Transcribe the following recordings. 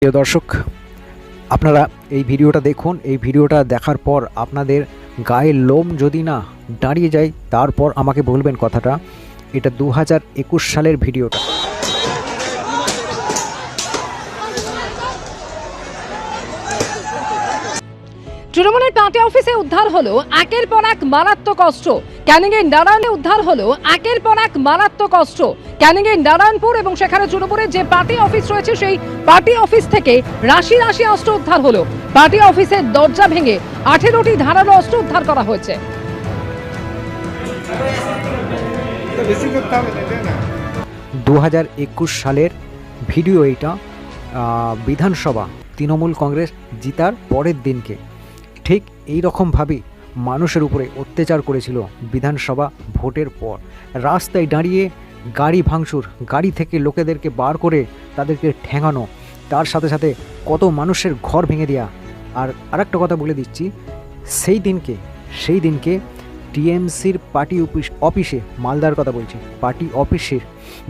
প্রিয় দর্শক, আপনারা এই ভিডিওটা দেখুন। এই ভিডিওটা দেখার পর আপনাদের গায়ের লোম যদি না দাঁড়িয়ে যায়, তারপর আমাকে বলবেন কথাটা। এটা 2021 সালের ভিডিওটা। তৃণমূলের পার্টি অফিসে উদ্ধার হলো একের পর এক মারাত্মক অস্ত্র। ক্যানিংয়ের নারায়ণে উদ্ধার হলো একের পর এক মারাত্মক অস্ত্র। ক্যানিংয়ের নারায়ণপুর এবং সেখানে তৃণমূলের যে পার্টি অফিস রয়েছে সেই পার্টি অফিস থেকে রাশি রাশি অস্ত্র উদ্ধার হলো। পার্টি অফিসের দরজা ভেঙে 18টি ধারালো অস্ত্র উদ্ধার করা হয়েছে। 2021 সালের ভিডিও এইটা। বিধানসভা তৃণমূল কংগ্রেস জিতার পরের দিনকে ঠিক এই রকমভাবে মানুষের উপরে অত্যাচার করেছিল। বিধানসভা ভোটের পর রাস্তায় দাঁড়িয়ে গাড়ি ভাঙচুর, গাড়ি থেকে লোকেদেরকে বার করে তাদেরকে ঠ্যাঙানো, তার সাথে সাথে কত মানুষের ঘর ভেঙে দেওয়া। আর আরেকটা কথা বলে দিচ্ছি, সেই দিনকে টিএমসির পার্টি অফিসে, মালদার কথা বলছি, পার্টি অফিসের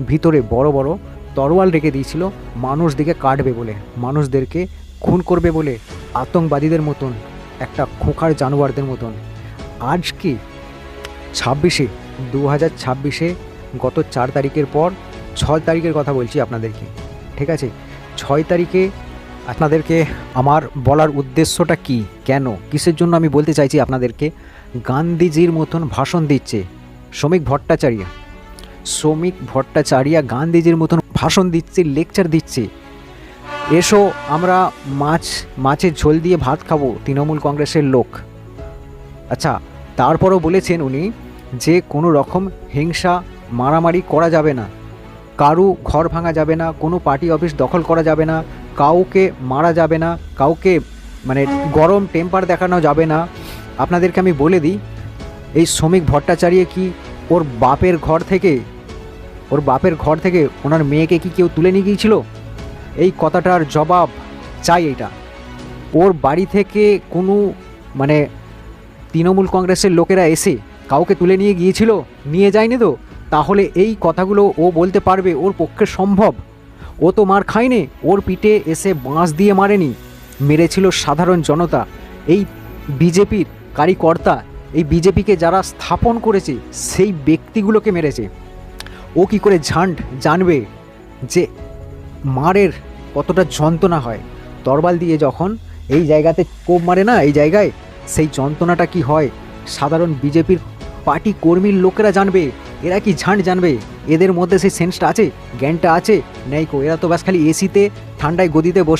ভিতরে বড় বড় তরোয়াল রেখে দিয়েছিল মানুষদিকে কাটবে বলে, মানুষদেরকে খুন করবে বলে, আতঙ্কবাদীদের মতন, একটা খোঁকার জানোয়ারদের মতন। আজকে 2026 গত 4 তারিখের পর 6 তারিখের কথা বলছি আপনাদেরকে, ঠিক আছে? 6 তারিখে আপনাদেরকে আমার বলার উদ্দেশ্যটা কি, কেন, কিসের জন্য আমি বলতে চাইছি আপনাদেরকে। গান্ধীজির মতন ভাষণ দিচ্ছে শ্রমিক ভট্টাচার্য গান্ধীজির মতন ভাষণ দিচ্ছে, লেকচার দিচ্ছে। এসো আমরা মাছের ঝোল দিয়ে ভাত খাবো, তৃণমূল কংগ্রেসের লোক। আচ্ছা, তারপরও বলেছেন উনি যে কোনো রকম হিংসা মারামারি করা যাবে না, কারু ঘর ভাঙা যাবে না, কোনো পার্টি অফিস দখল করা যাবে না, কাউকে মারা যাবে না, কাউকে গরম টেম্পার দেখানো যাবে না। আপনাদেরকে আমি বলে দিই, এই শ্রমিক ভট্টাচার্য কি ওর বাপের ঘর থেকে ওনার মেয়েকে কি কেউ তুলে নিয়ে গিয়েছিল? এই কথাটার জবাব চাই। এটা ওর বাড়ি থেকে কোনো তৃণমূল কংগ্রেসের লোকেরা এসে কাউকে তুলে নিয়ে গিয়েছিল? নিয়ে যায়নি তো? তাহলে এই কথাগুলো ও বলতে পারবে? ওর পক্ষে সম্ভব? ও তো মার খায়নি, ওর পিঠে এসে বাঁশ দিয়ে মারেনি, মেরেছিল সাধারণ জনতা। এই বিজেপির কার্যকর্তা, এই বিজেপিকে যারা স্থাপন করেছে সেই ব্যক্তিগুলোকে মেরেছে। ও কি করে জানবে যে মারের কতটা যন্ত্রণা হয়? তরবাল দিয়ে যখন এই জায়গাতে কোপ মারে না, এই জায়গায়, সেই যন্ত্রণাটা কি হয় সাধারণ বিজেপির পার্টি কর্মীর লোকেরা জানবে। এরা কি জানবে? এদের মধ্যে সেই সেন্সটা আছে, জ্ঞানটা আছে? নেই কো। এরা তো ব্যাস খালি এসিতে ঠান্ডায় গদিতে বসে